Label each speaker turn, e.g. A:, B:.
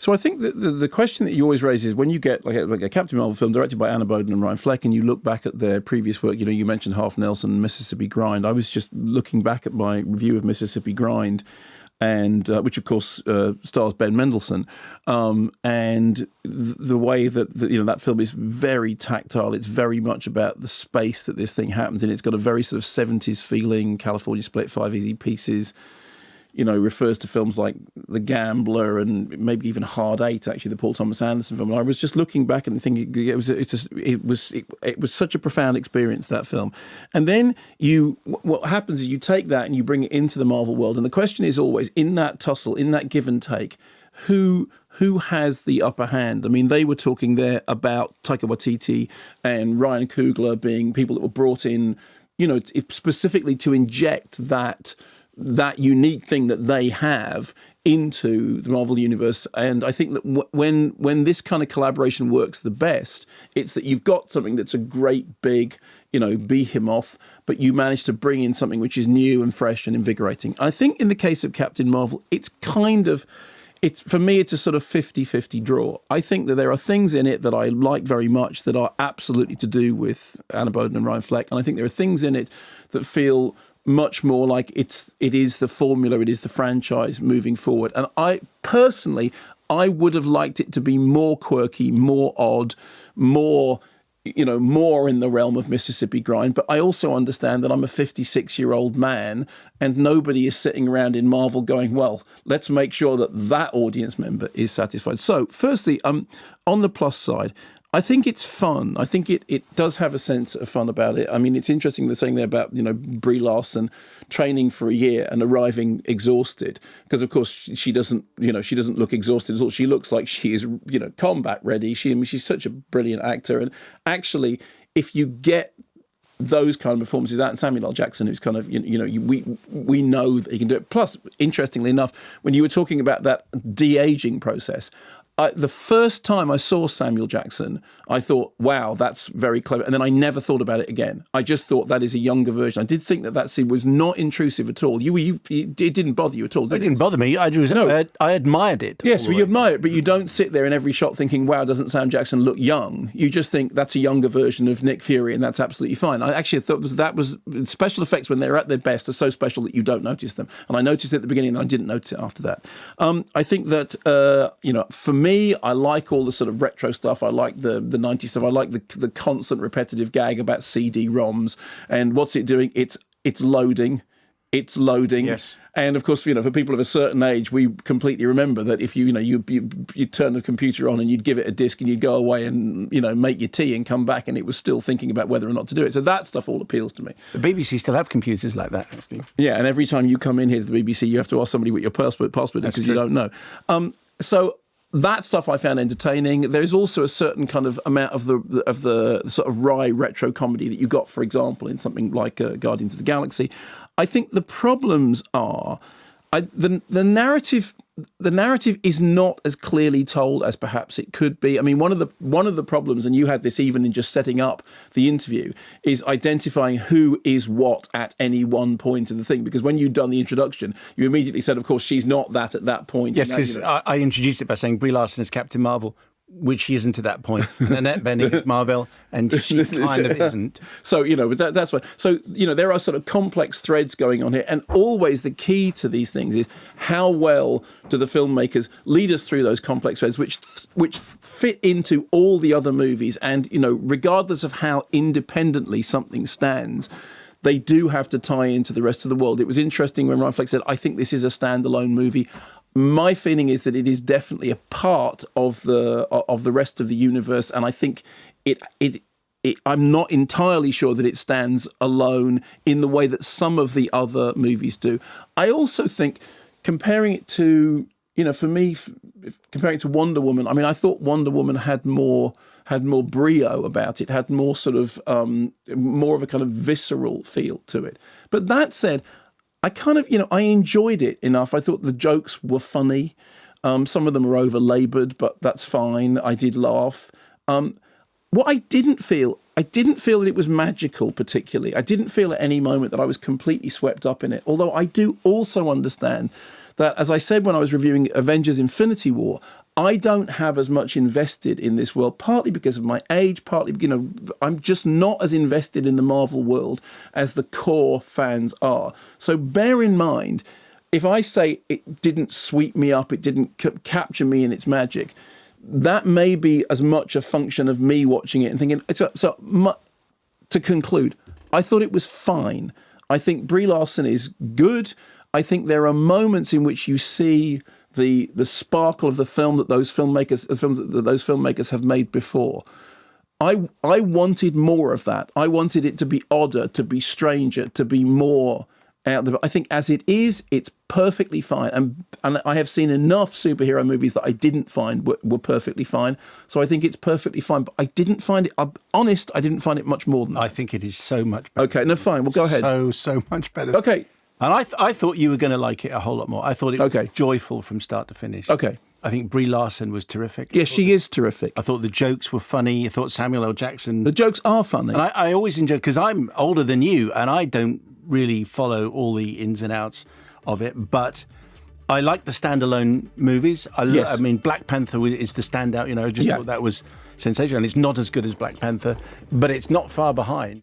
A: So I think that the question that you always raise is when you get like a Captain Marvel film directed by Anna Boden and Ryan Fleck, and you look back at their previous work, you know, you mentioned Half Nelson and Mississippi Grind. I was just looking back at my review of Mississippi Grind, and which of course stars Ben Mendelsohn, and the way that that film is very tactile. It's very much about the space that this thing happens in. It's got a very sort of 70s feeling. California Split, Five Easy Pieces. Refers to films like The Gambler and maybe even Hard Eight, actually, the Paul Thomas Anderson film. And I was just looking back and thinking it was such a profound experience, that film. And then what happens is you take that and you bring it into the Marvel world. And the question is always, in that tussle, in that give and take, who has the upper hand? I mean, they were talking there about Taika Waititi and Ryan Coogler being people that were brought in, specifically to inject that unique thing that they have into the Marvel Universe. And I think that when this kind of collaboration works the best, it's that you've got something that's a great big, behemoth, but you manage to bring in something which is new and fresh and invigorating. I think in the case of Captain Marvel, for me, it's a sort of 50-50 draw. I think that there are things in it that I like very much that are absolutely to do with Anna Boden and Ryan Fleck. And I think there are things in it that feel much more like it is the formula, it is the franchise moving forward. And I would have liked it to be more quirky, more odd, more in the realm of Mississippi Grind. But I also understand that I'm a 56-year-old man and nobody is sitting around in Marvel going, well, let's make sure that audience member is satisfied. So firstly, on the plus side, I think it's fun. I think it does have a sense of fun about it. I mean, it's interesting they're saying there about, Brie Larson training for a year and arriving exhausted, because of course she doesn't look exhausted at all. She looks like she is, combat ready. She's such a brilliant actor. And actually, if you get those kind of performances, that and Samuel L. Jackson, who's kind of, we know that he can do it. Plus, interestingly enough, when you were talking about that de-aging process, the first time I saw Samuel Jackson, I thought, wow, that's very clever. And then I never thought about it again. I just thought that is a younger version. I did think that scene was not intrusive at all. It didn't bother you at all, did it?
B: It didn't bother me. I admired it.
A: Yes, well, you admire it, but you don't sit there in every shot thinking, wow, doesn't Sam Jackson look young? You just think that's a younger version of Nick Fury, and that's absolutely fine. I actually thought that was special effects when they're at their best are so special that you don't notice them. And I noticed it at the beginning, and I didn't notice it after that. I think that, for me, I like all the sort of retro stuff. I like the 90s stuff. I like the constant repetitive gag about CD-ROMs. And what's it doing? It's loading. It's loading.
B: Yes.
A: And of course, for people of a certain age, we completely remember that if you turn the computer on and you'd give it a disc and you'd go away and, make your tea and come back and it was still thinking about whether or not to do it. So that stuff all appeals to me.
B: The BBC still have computers like that, actually.
A: Yeah, and every time you come in here to the BBC, you have to ask somebody what your password is because you don't know. So that stuff I found entertaining. There's also a certain kind of amount of the sort of wry retro comedy that you got, for example, in something like Guardians of the Galaxy. I think the problems are the narrative. The narrative is not as clearly told as perhaps it could be. I mean, one of the problems, and you had this even in just setting up the interview, is identifying who is what at any one point of the thing. Because when you'd done the introduction, you immediately said, of course, she's not that at that point.
B: Yes, because I introduced it by saying Brie Larson is Captain Marvel, which she isn't to that point. Annette Bening is Marvel, and she kind of isn't.
A: So, but that's why. So, there are sort of complex threads going on here. And always the key to these things is how well do the filmmakers lead us through those complex threads, which fit into all the other movies. And, regardless of how independently something stands, they do have to tie into the rest of the world. It was interesting when Ryan Fleck said, I think this is a standalone movie. My feeling is that it is definitely a part of the rest of the universe, and I think I'm not entirely sure that it stands alone in the way that some of the other movies do. I also think comparing it to, for me, comparing it to Wonder Woman, I mean, I thought Wonder Woman had more brio about it, had more sort of more of a kind of visceral feel to it. But that said, I kind of, I enjoyed it enough. I thought the jokes were funny. Some of them were over-laboured, but that's fine. I did laugh. What I didn't feel I didn't feel that it was magical particularly. I didn't feel at any moment that I was completely swept up in it. Although I do also understand that, as I said when I was reviewing Avengers Infinity War, I don't have as much invested in this world, partly because of my age, partly, I'm just not as invested in the Marvel world as the core fans are. So bear in mind, if I say it didn't sweep me up, it didn't capture me in its magic, that may be as much a function of me watching it and thinking, to conclude, I thought it was fine. I think Brie Larson is good. I think there are moments in which you see the sparkle of the film that those filmmakers have made before. I wanted more of that. I wanted it to be odder, to be stranger, to be more out there. I think as it is, it's perfectly fine. And I have seen enough superhero movies that I didn't find were perfectly fine. So I think it's perfectly fine. But I didn't find it, I'm honest, I didn't find it much more than that.
B: I think it is so much better.
A: Okay, no, fine. Well, go ahead.
B: So much better.
A: Okay.
B: And I thought you were going to like it a whole lot more. I thought it was joyful from start to finish.
A: Okay.
B: I think Brie Larson was terrific.
A: Yeah, she is terrific.
B: I thought the jokes were funny. I thought Samuel L. Jackson...
A: The jokes are funny.
B: And I always enjoy, because I'm older than you and I don't really follow all the ins and outs of it, but I like the standalone movies. I mean, Black Panther is the standout, I just thought that was sensational. And it's not as good as Black Panther, but it's not far behind.